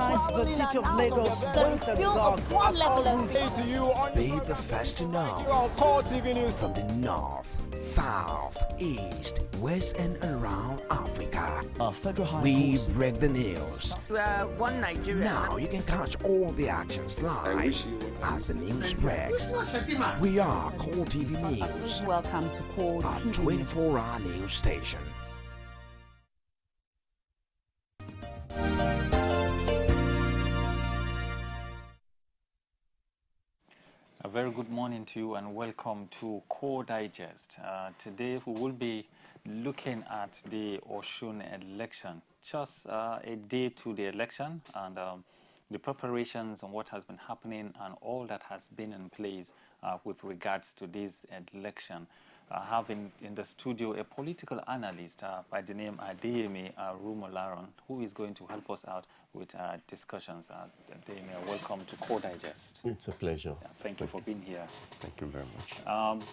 Tonight, the city of Lagos waits at dark as all routes. Be the first to know. From the north, south, east, west, and around Africa, we break the news. One Nigeria. Now you can catch all the actions live as the news breaks. We are Core TV News. Welcome to Core TV, a 24-hour news station. A very good morning to you and welcome to Core Digest. Today we will be looking at the Osun election, just a day to the election, and the preparations and what has been happening and all that has been in place with regards to this election. I have in the studio a political analyst by the name Adeyemi Rumolaron, who is going to help us out with discussions. Adeyemi, welcome to Core Digest. It's a pleasure. Thank you for being here. Thank you very much.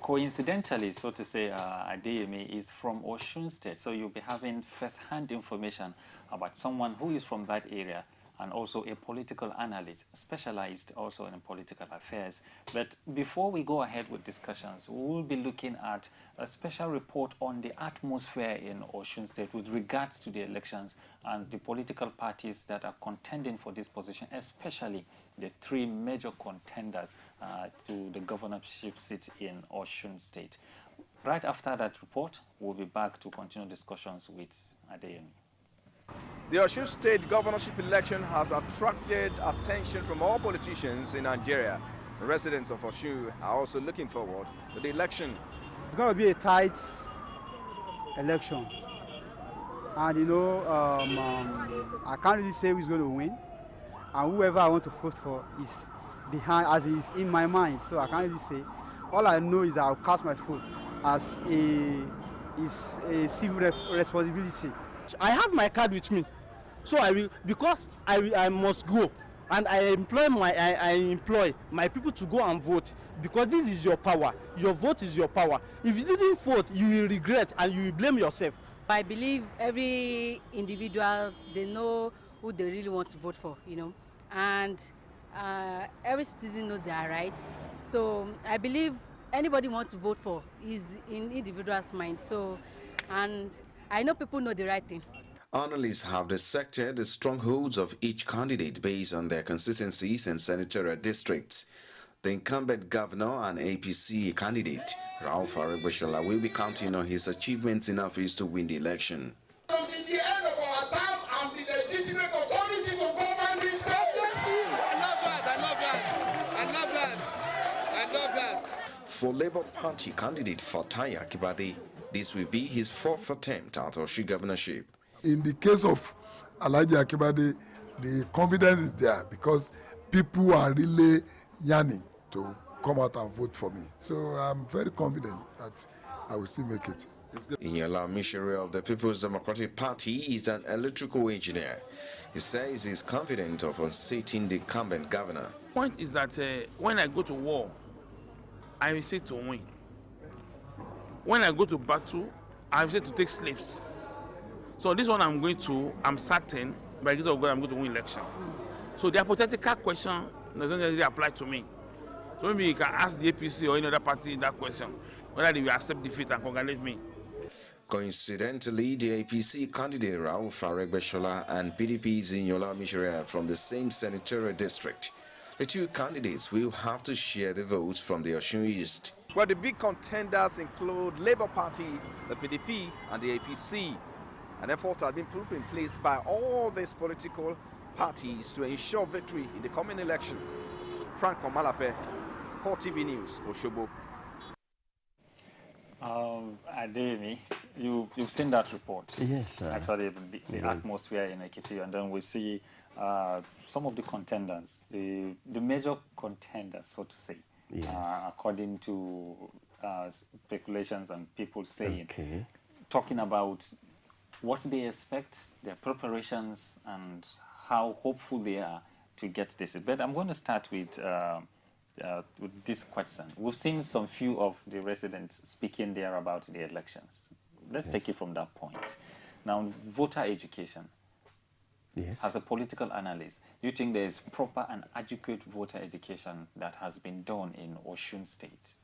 Coincidentally, so to say, Adeyemi is from Osun State, so you'll be having first-hand information about someone who is from that area, and also a political analyst, specialized also in political affairs. But before we go ahead with discussions, we will be looking at a special report on the atmosphere in Osun State with regards to the elections and the political parties that are contending for this position, especially the three major contenders to the governorship seat in Osun State. Right after that report, we'll be back to continue discussions with Adeyemi. The Osun State governorship election has attracted attention from all politicians in Nigeria. The residents of Osun are also looking forward to the election. It's going to be a tight election. And, you know, I can't really say who's going to win. And whoever I want to vote for is behind, as is in my mind. So I can't really say. All I know is that I'll cast my vote as a civil responsibility. I have my card with me, so I will, because I must go, and I employ my people to go and vote, because this is your power. Your vote is your power. If you didn't vote, you will regret and you will blame yourself. I believe every individual, they know who they really want to vote for, you know, and every citizen knows their rights. So I believe anybody wants to vote for is in individual's mind. So, and I know people know the right thing. Analysts have dissected the strongholds of each candidate based on their constituencies and senatorial districts. The incumbent governor and APC candidate, Ralph Aregbesola, will be counting on his achievements in office to win the election. Until the end of our term, I'm the legitimate authority to govern this country. I love that. For Labour Party candidate Fatai Akibade, this will be his fourth attempt at Osun governorship. In the case of Alhaji Akibade, the confidence is there because people are really yearning to come out and vote for me. So I'm very confident that I will still make it. Inyala Mishire of the People's Democratic Party is an electrical engineer. He says he's confident of unseating the incumbent governor. The point is that when I go to war, I will say to win. When I go to battle, I have said to take slaves. So this one I'm certain, by the grace of God, I'm going to win election. So the hypothetical question doesn't really apply to me. So maybe you can ask the APC or any other party that question, whether they will accept defeat and congratulate me. Coincidentally, the APC candidate Ralph Aregbesola and PDP's Inyala Mishire from the same senatorial district. The two candidates will have to share the votes from the Osun East. Well, the big contenders include Labour Party, the PDP, and the APC. An effort has been put in place by all these political parties to ensure victory in the coming election. Frank Omalape, Core TV News, Osogbo. Adeyemi, you've seen that report. Yes, sir. Actually, the atmosphere in Ekiti, and then we see some of the contenders, the major contenders, so to say. Yes. According to speculations and people saying, talking about what they expect, their preparations, and how hopeful they are to get this. But I'm going to start with this question. We've seen some few of the residents speaking there about the elections. Let's take it from that point. Now, voter education. Yes. As a political analyst, do you think there is proper and adequate voter education that has been done in Osun State?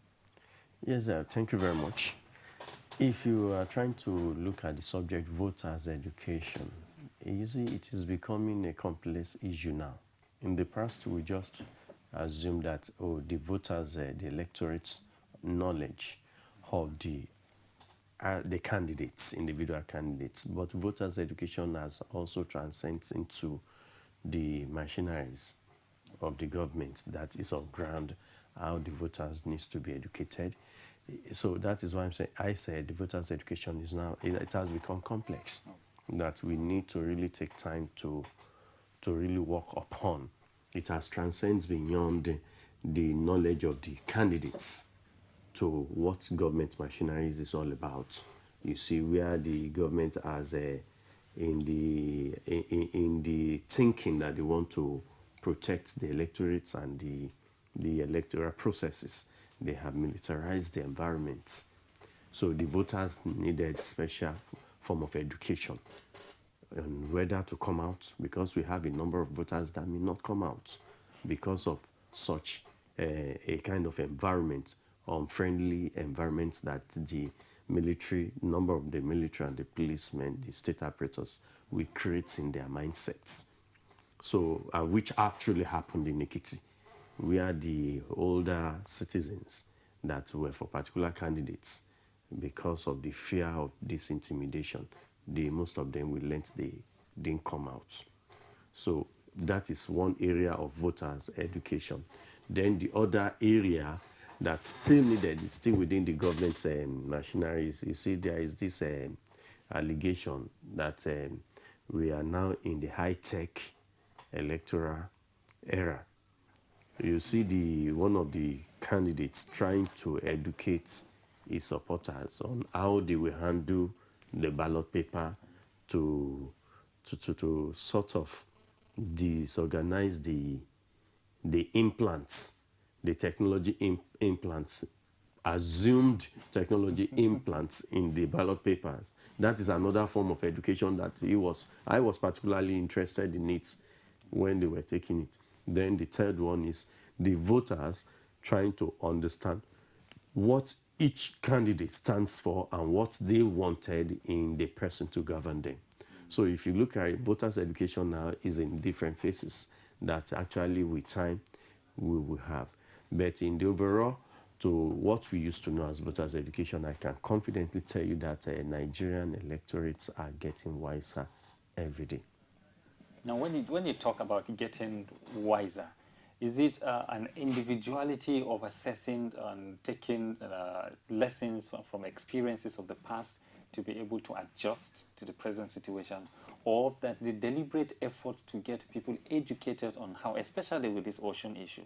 Yes, thank you very much. If you are trying to look at the subject voters' education, you see it is becoming a complex issue now. In the past, we just assumed that, oh, the voters, the electorate's knowledge of the candidates, individual candidates, but voters' education has also transcended into the machineries of the government that is on ground, how the voters needs to be educated. So that is why I said the voters' education is now, it has become complex, that we need to really take time to really work upon. It has transcended beyond the knowledge of the candidates to what government machineries is all about. You see, where the government has in the thinking that they want to protect the electorates and the electoral processes, they have militarized the environment. So the voters needed special form of education on whether to come out, because we have a number of voters that may not come out because of such a kind of environment, unfriendly environments that the military, number of the military and the policemen, the state apparatus, will create in their mindsets. So, which actually happened in Ekiti, where the older citizens that were for particular candidates, because of the fear of this intimidation, most of them will learn they didn't come out. So that is one area of voters' education. Then the other area that still needed is still within the government machineries. You see, there is this allegation that we are now in the high-tech electoral era. You see one of the candidates trying to educate his supporters on how they will handle the ballot paper to sort of disorganize the implants, the technology implants, assumed technology implants in the ballot papers. That is another form of education that I was particularly interested in it when they were taking it. Then the third one is the voters trying to understand what each candidate stands for and what they wanted in the person to govern them. So if you look at it, voters' education now is in different phases that actually with time we will have. But in the overall, to what we used to know as voters' education, I can confidently tell you that Nigerian electorates are getting wiser every day. Now, when you talk about getting wiser, is it an individuality of assessing and taking lessons from experiences of the past to be able to adjust to the present situation, or that the deliberate effort to get people educated on how, especially with this Osun issue,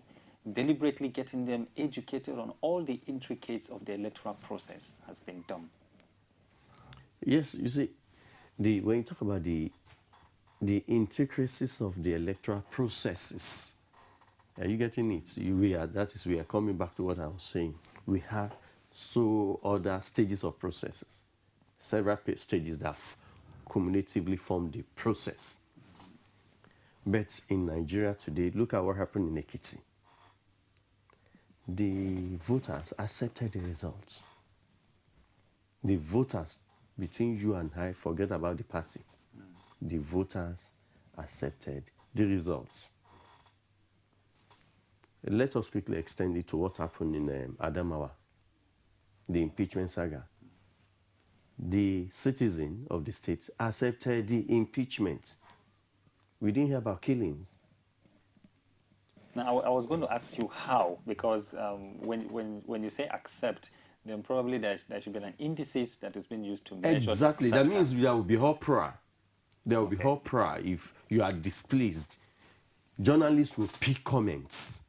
deliberately getting them educated on all the intricacies of the electoral process has been done? Yes, you see, when you talk about the intricacies of the electoral processes, are you getting it? We are coming back to what I was saying. We have other stages of processes, several stages that cumulatively form the process. But in Nigeria today, look at what happened in Ekiti. The voters accepted the results. The voters, between you and I, forget about the party. The voters accepted the results. Let us quickly extend it to what happened in Adamawa, the impeachment saga. The citizen of the state accepted the impeachment. We didn't hear about killings. Now, I was going to ask you how, because when you say accept, then probably there should be an indices that is being used to measure. Exactly. That means there will be uproar. There will be uproar if you are displeased. Journalists will pick comments.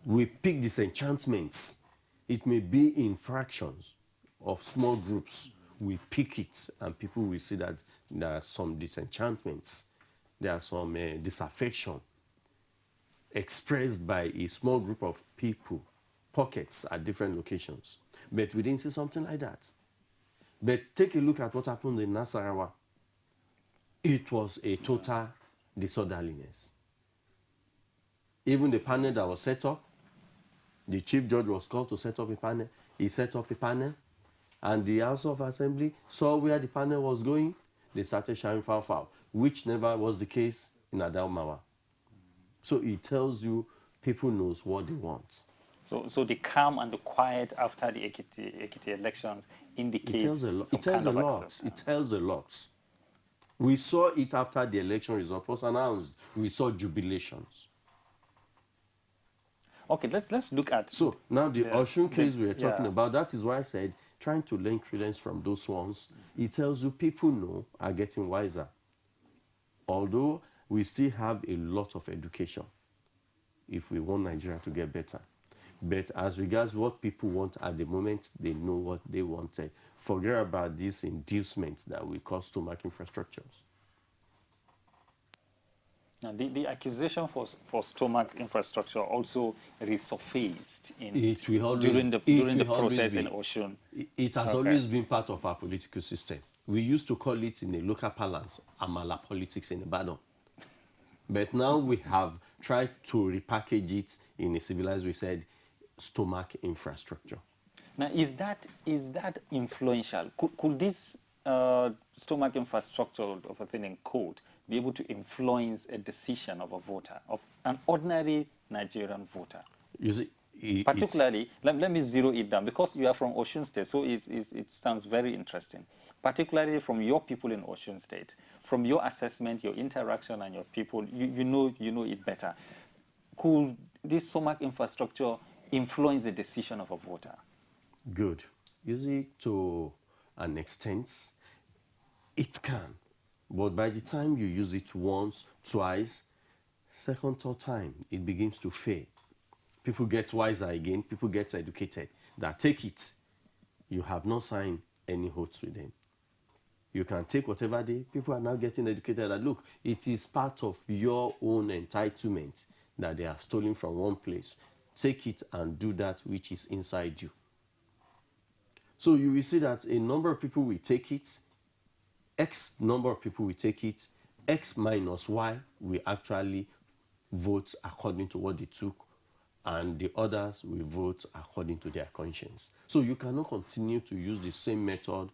We pick disenchantments. It may be in fractions of small groups. We pick it, and people will see that there are some disenchantments. There are some disaffection expressed by a small group of people, pockets at different locations. But we didn't see something like that. But take a look at what happened in Nasarawa. It was a total disorderliness. Even the panel that was set up, the chief judge was called to set up a panel. He set up a panel, and the House of Assembly saw where the panel was going. They started shouting foul, foul, which never was the case in Adamawa. So it tells you people knows what they want. So the calm and the quiet after the Ekiti elections indicates It tells a lot. It tells a lot. We saw it after the election result was announced. We saw jubilations. Okay, let's look at... So now the Osun case we are talking about, that is why I said trying to learn credence from those ones, it tells you people know are getting wiser. Although we still have a lot of education if we want Nigeria to get better. But as regards what people want at the moment, they know what they wanted. Forget about these inducements that will cause stomach infrastructures. Now, the accusation for stomach infrastructure also resurfaced during the process in Osun. It has always been part of our political system. We used to call it in a local parlance, Amala politics in Ibadan. But now we have tried to repackage it in a civilized way, said stomach infrastructure. Now, is that influential? Could this stomach infrastructure of a thing in code be able to influence a decision of a voter, of an ordinary Nigerian voter? You see, particularly, let me zero it down, because you are from Osun State, so it sounds very interesting. Particularly from your people in Osun State, from your assessment, your interaction, and your people, you know it better. Could this stomach infrastructure influence the decision of a voter? Good. You see, to an extent, it can. But by the time you use it once, twice, second, third time, it begins to fade. People get wiser again, people get educated. That take it, you have not signed any oaths with them. You can take whatever day, people are now getting educated that, look, it is part of your own entitlement that they have stolen from one place. Take it and do that which is inside you. So you will see that a number of people will take it, X number of people will take it, X minus Y will actually vote according to what they took, and the others will vote according to their conscience. So you cannot continue to use the same method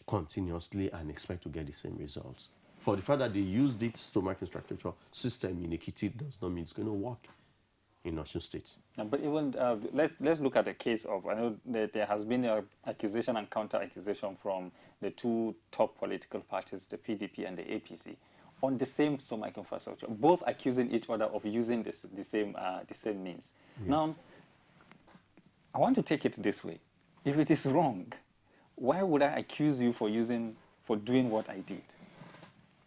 continuously and expect to get the same results. For the fact that they used this stomach infrastructure system in Ekiti does not mean it's going to work in Osun State. But even let's look at the case of, I know that there has been an accusation and counter-accusation from the two top political parties, the PDP and the APC, on the same stomach infrastructure, both accusing each other of using the same means. Yes. Now, I want to take it this way. If it is wrong, why would I accuse you for doing what I did?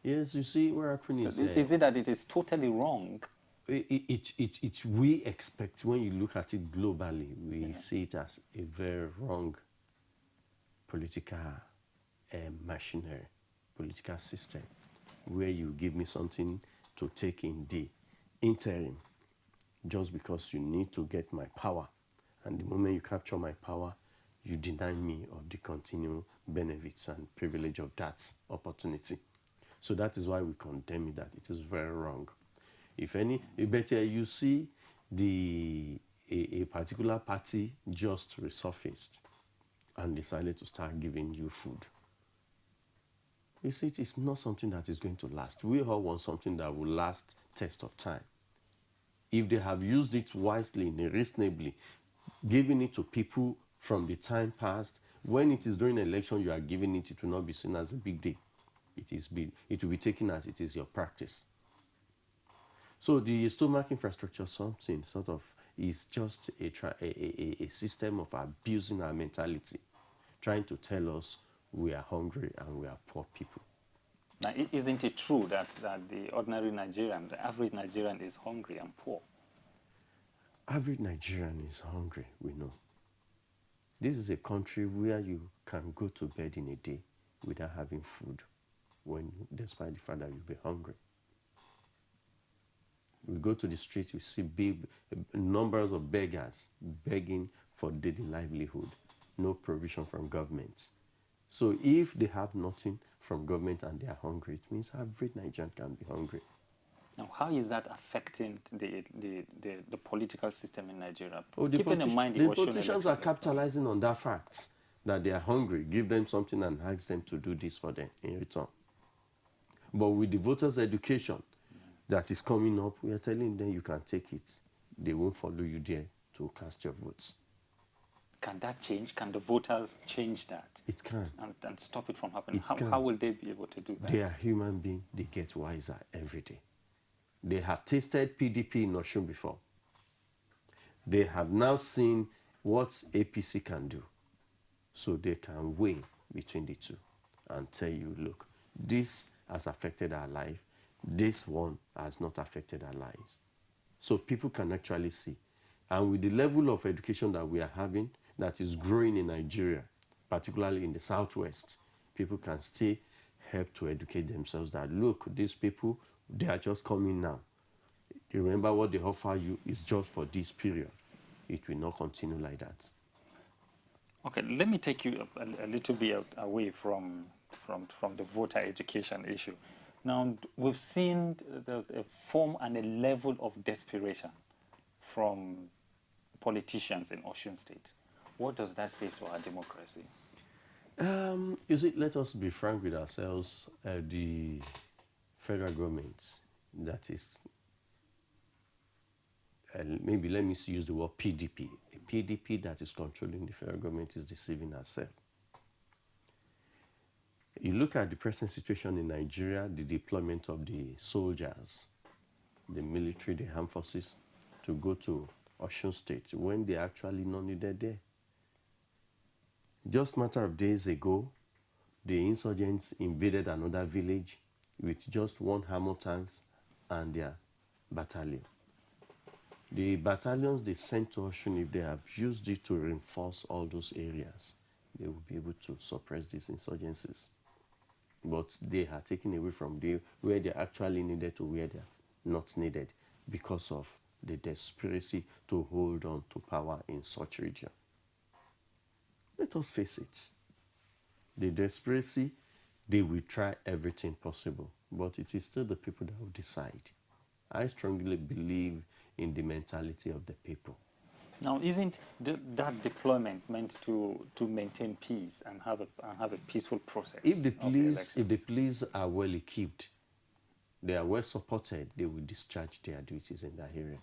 Yes, you see, where happening is it that it is totally wrong? We expect, when you look at it globally, we see it as a very wrong political machinery, political system, where you give me something to take in the interim just because you need to get my power. And the moment you capture my power, you deny me of the continued benefits and privilege of that opportunity. So that is why we condemn it, that it is very wrong. If any, better you see a particular party just resurfaced and decided to start giving you food. You see, it's not something that is going to last. We all want something that will last test of time. If they have used it wisely and reasonably, giving it to people from the time past, when it is during an election you are giving it, it will not be seen as a big deal. It will be taken as it is your practice. So the stomach infrastructure something sort of is just a system of abusing our mentality, trying to tell us we are hungry and we are poor people. Now, isn't it true that the ordinary Nigerian, the average Nigerian is hungry and poor? Average Nigerian is hungry, we know. This is a country where you can go to bed in a day without having food, despite the fact that you'll be hungry. We go to the streets, we see big numbers of beggars begging for daily livelihood, no provision from governments. So if they have nothing from government and they are hungry, it means every Nigerian can be hungry. Now, how is that affecting the political system in Nigeria? Oh, Keeping in mind the politicians are capitalizing on that fact that they are hungry. Give them something and ask them to do this for them in return. But with the voters' education that is coming up, we are telling them you can take it. They won't follow you there to cast your votes. Can that change? Can the voters change that? It can. And stop it from happening? How will they be able to do that? They are human beings. They get wiser every day. They have tasted PDP in Osun before. They have now seen what APC can do. So they can weigh between the two and tell you, look, this has affected our life. This one has not affected our lives. So people can actually see. And with the level of education that we are having, that is growing in Nigeria, particularly in the Southwest, people can still help to educate themselves that, look, these people, they are just coming now. You remember what they offer you is just for this period. It will not continue like that. Okay, let me take you a little bit away from the voter education issue. Now, we've seen a form and a level of desperation from politicians in Osun State. What does that say to our democracy? You see, let us be frank with ourselves. The federal government, that is, maybe let me use the word PDP. The PDP that is controlling the federal government is deceiving herself. You look at the present situation in Nigeria, the deployment of the soldiers, the military, the armed forces, to go to Osun State when they actually not needed there. Just a matter of days ago, the insurgents invaded another village with just one armor tanks and their battalion. The battalions they sent to Osun, if they have used it to reinforce all those areas, they will be able to suppress these insurgencies. But they are taken away from where they actually needed to where they are not needed because of the desperation to hold on to power in such region. Let us face it. The desperation, they will try everything possible, but it is still the people that will decide. I strongly believe in the mentality of the people. Now, isn't that deployment meant to maintain peace and have a peaceful process? If the police are well equipped, they are well supported, they will discharge their duties in that area.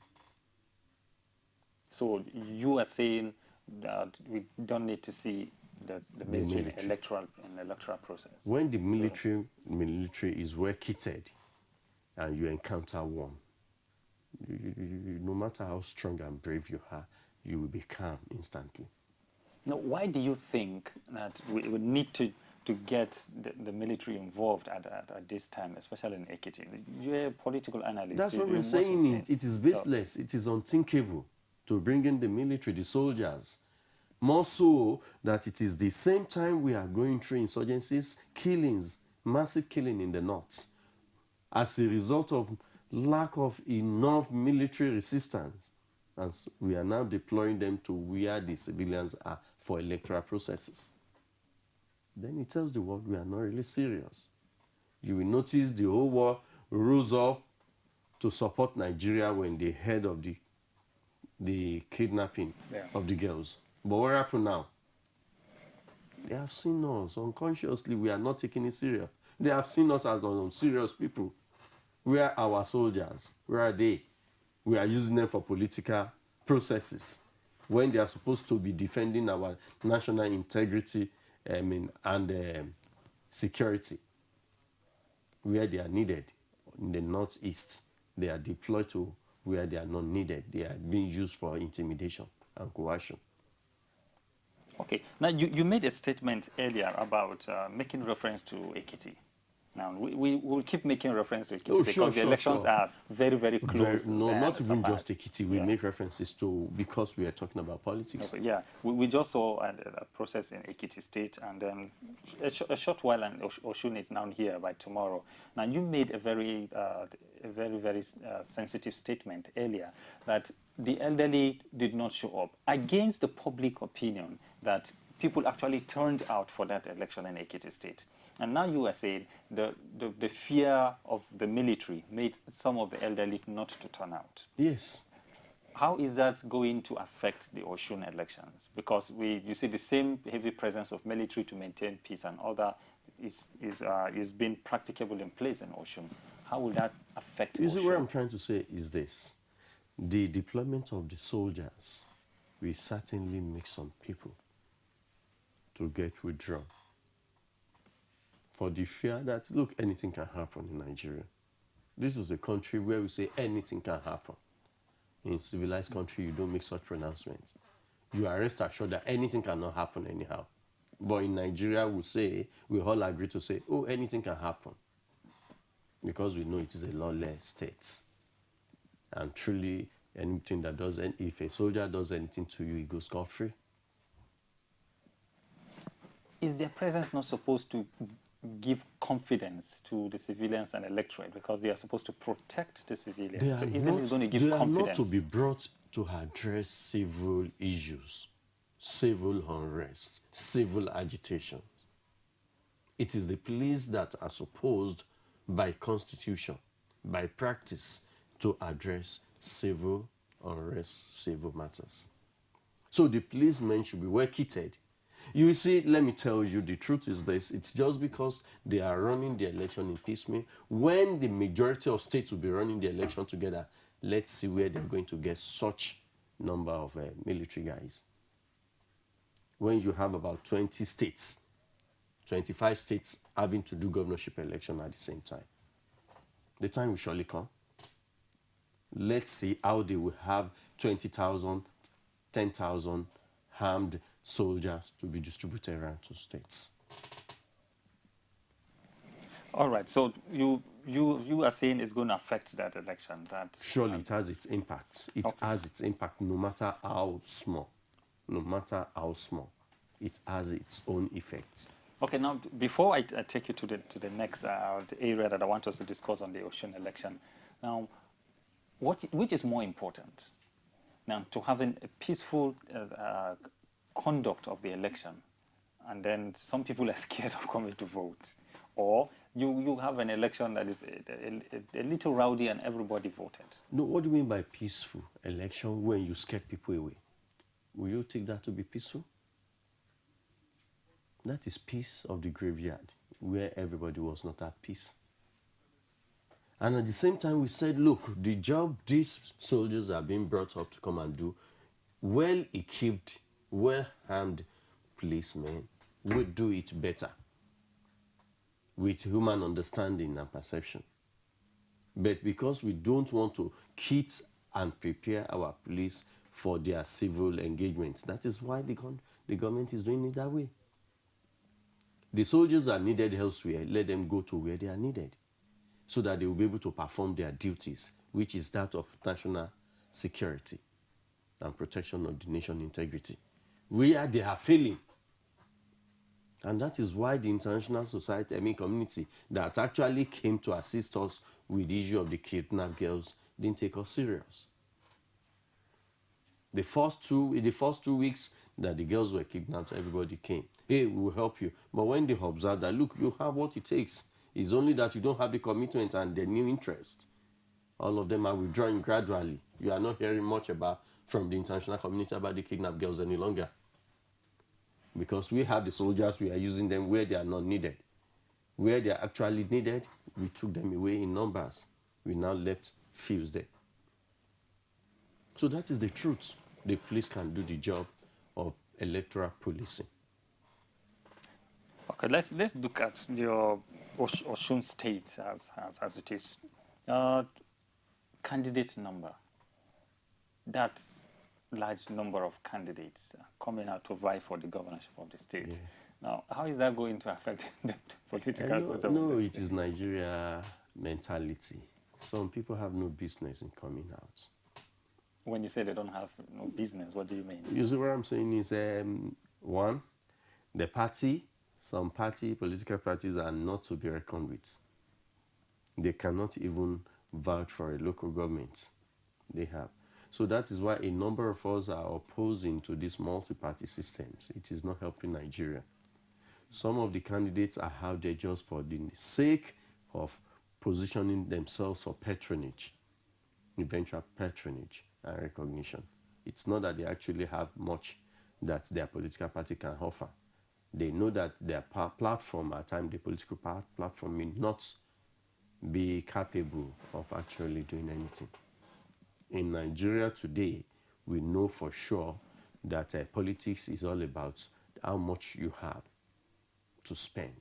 So you are saying that we don't need to see the military in electoral process? When the military is well kitted and you encounter one, no matter how strong and brave you are, you will be calm instantly. Now, why do you think that we would need to get the military involved at this time, especially in Ekiti? You're a political analyst. That's what we're saying. It is baseless. It is unthinkable to bring in the military, the soldiers. More so that it is the same time we are going through insurgencies, killings, massive killing in the north, as a result of lack of enough military resistance. And so we are now deploying them to where the civilians are for electoral processes. Then it tells the world we are not really serious. You will notice the whole world rose up to support Nigeria when they heard of the kidnapping of the girls. But what happened now? They have seen us unconsciously. We are not taking it serious. They have seen us as unserious people. Where are our soldiers? Where are they? We are using them for political processes when they are supposed to be defending our national integrity and security. Where they are needed in the northeast, they are deployed to where they are not needed. They are being used for intimidation and coercion. Okay. Now, you made a statement earlier about making reference to Ekiti. Now, we will keep making reference to Ekiti because the elections are very, very close. Not even just Ekiti. We make references to, because we are talking about politics. Okay, yeah, we just saw a process in Ekiti State, and then a short while, and Osun is now here by tomorrow. Now, you made a very, very sensitive statement earlier that the elderly did not show up against the public opinion that people actually turned out for that election in Ekiti State. And now you are saying the fear of the military made some of the elderly not to turn out. Yes. How is that going to affect the Osun elections? Because you see the same heavy presence of military to maintain peace and other is being practicable in place in Osun. How will that affect Osun? You see, what I'm trying to say is this. The deployment of the soldiers will certainly make some people to get withdrawn. For the fear that, look, anything can happen in Nigeria. This is a country where we say anything can happen. In civilized country, you don't make such pronouncements. You are rest assured that anything cannot happen anyhow. But in Nigeria, we all agree to say, oh, anything can happen. Because we know it is a lawless state. And truly, anything that does, if a soldier does anything to you, he goes scot-free. Is their presence not supposed to give confidence to the civilians and electorate, because they are supposed to protect the civilians? So isn't it going to give confidence? They are not to be brought to address civil issues, civil unrest, civil agitation. It is the police that are supposed by constitution, by practice, to address civil unrest, civil matters. So the policemen should be well kitted. You see, let me tell you, the truth is this. It's just because they are running the election in piecemeal. When the majority of states will be running the election together, let's see where they're going to get such number of military guys. When you have about 20 states, 25 states having to do governorship election at the same time, the time will surely come. Let's see how they will have 20,000, 10,000 armed soldiers to be distributed around to states. All right, so you are saying it's going to affect that election? Surely it has its impact. It has its impact no matter how small. No matter how small, it has its own effects. Okay, now before I take you to the next area that I want us to discuss on the Osun election, now, which is more important? Now, to having a peaceful conduct of the election, and then some people are scared of coming to vote, or you have an election that is a little rowdy and everybody voted. No, what do you mean by peaceful election when you scare people away? Will you take that to be peaceful? That is peace of the graveyard, where everybody was not at peace. And at the same time, we said, look, the job these soldiers are being brought up to come and do, well-equipped, well-armed policemen would do it better with human understanding and perception. But because we don't want to kit and prepare our police for their civil engagements, that is why the government is doing it that way. The soldiers are needed elsewhere. Let them go to where they are needed so that they will be able to perform their duties, which is that of national security and protection of the nation's integrity. Where they are failing. And that is why the international society, community that actually came to assist us with the issue of the kidnapped girls didn't take us serious. The first 2 weeks that the girls were kidnapped, everybody came. Hey, we will help you. But when they observed that, look, you have what it takes. It's only that you don't have the commitment and the new interest. All of them are withdrawing gradually. You are not hearing much from the international community about the kidnapped girls any longer. Because we have the soldiers, we are using them where they are not needed. Where they are actually needed, we took them away in numbers. We now left few there. So that is the truth. The police can do the job of electoral policing. Okay, let's look at your Osun State as it is. Candidate number. That large number of candidates coming out to vie for the governorship of the state. Yes. Now, how is that going to affect the political system? No, it is Nigeria mentality. Some people have no business in coming out. When you say they don't have no business, what do you mean? Usually what I'm saying is, one, some political parties are not to be reckoned with. They cannot even vouch for a local government. They have. So that is why a number of us are opposing to these multi-party systems. It is not helping Nigeria. Some of the candidates are out there just for the sake of positioning themselves for patronage, eventual patronage and recognition. It's not that they actually have much that their political party can offer. They know that their platform, at times the political platform, may not be capable of actually doing anything. In Nigeria today, we know for sure that politics is all about how much you have to spend.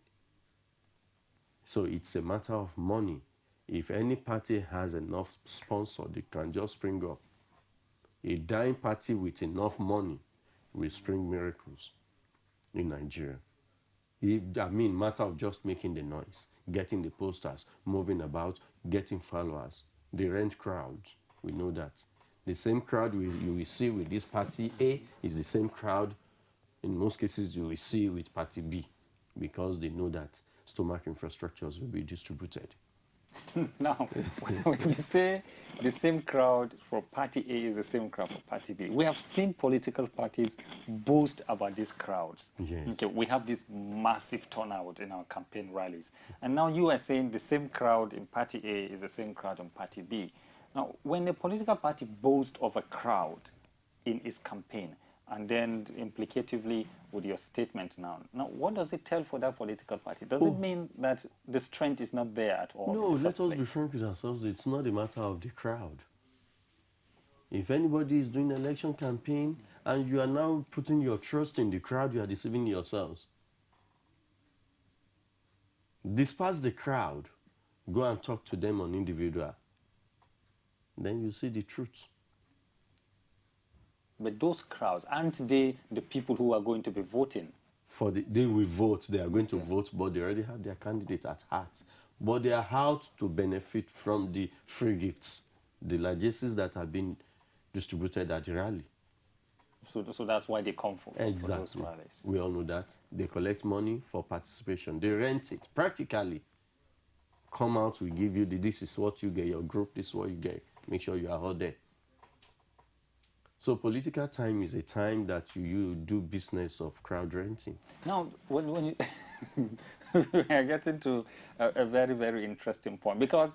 So it's a matter of money. If any party has enough sponsor, they can just spring up. A dying party with enough money will spring miracles in Nigeria. Matter of just making the noise, getting the posters, moving about, getting followers. They rent crowds. We know that. The same crowd you will see with this party A is the same crowd, in most cases, you will see with party B, because they know that stomach infrastructures will be distributed. Now, when you say the same crowd for party A is the same crowd for party B, we have seen political parties boast about these crowds. Yes. Okay, we have this massive turnout in our campaign rallies. And now you are saying the same crowd in party A is the same crowd in party B. Now, when a political party boasts of a crowd in its campaign, and then implicatively with your statement now, what does it tell for that political party? Does it mean that the strength is not there at all? No, let us be frank with ourselves. It's not a matter of the crowd. If anybody is doing an election campaign and you are now putting your trust in the crowd, you are deceiving yourselves. Disperse the crowd. Go and talk to them on individual. Then you see the truth. But those crowds, aren't they the people who are going to be voting? They will vote. They are going to vote, but they already have their candidate at heart. But they are out to benefit from the free gifts, the largesses that have been distributed at the rally. So that's why they come for those rallies. We all know that. They collect money for participation. They rent it. Practically, come out, we give you this is what you get, your group, this is what you get. Make sure you are all there. So political time is a time that you do business of crowd renting. Now, when you we are getting to a very, very interesting point, because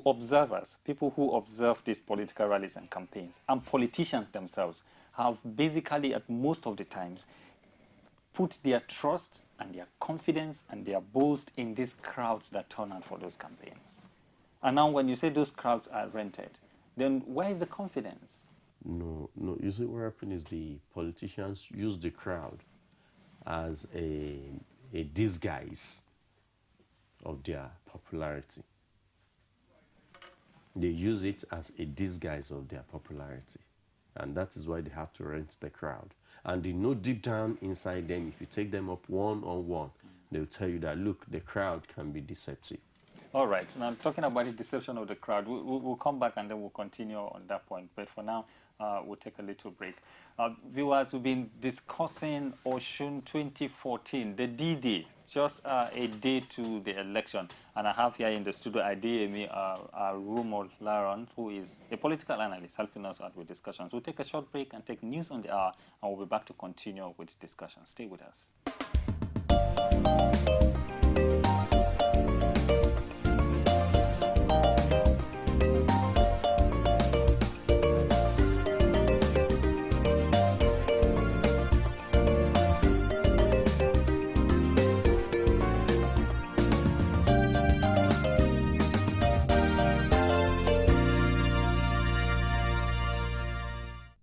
observers, people who observe these political rallies and campaigns, and politicians themselves, have basically, at most of the times, put their trust and their confidence and their boast in these crowds that turn out for those campaigns. And now when you say those crowds are rented, then where is the confidence? No. You see, what happened is the politicians use the crowd as a disguise of their popularity. They use it as a disguise of their popularity. And that is why they have to rent the crowd. And they know deep down inside them, if you take them up one-on-one, they'll tell you that, look, the crowd can be deceptive. All right. Now, talking about the deception of the crowd, we'll come back and then we'll continue on that point. But for now, we'll take a little break. Viewers, we've been discussing Osun 2014, the D-Day, just a day to the election. And I have here in the studio Adeyemi Rumo Laron, who is a political analyst, helping us out with discussions. We'll take a short break and take news on the hour, and we'll be back to continue with discussion. Stay with us.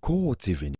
Courts even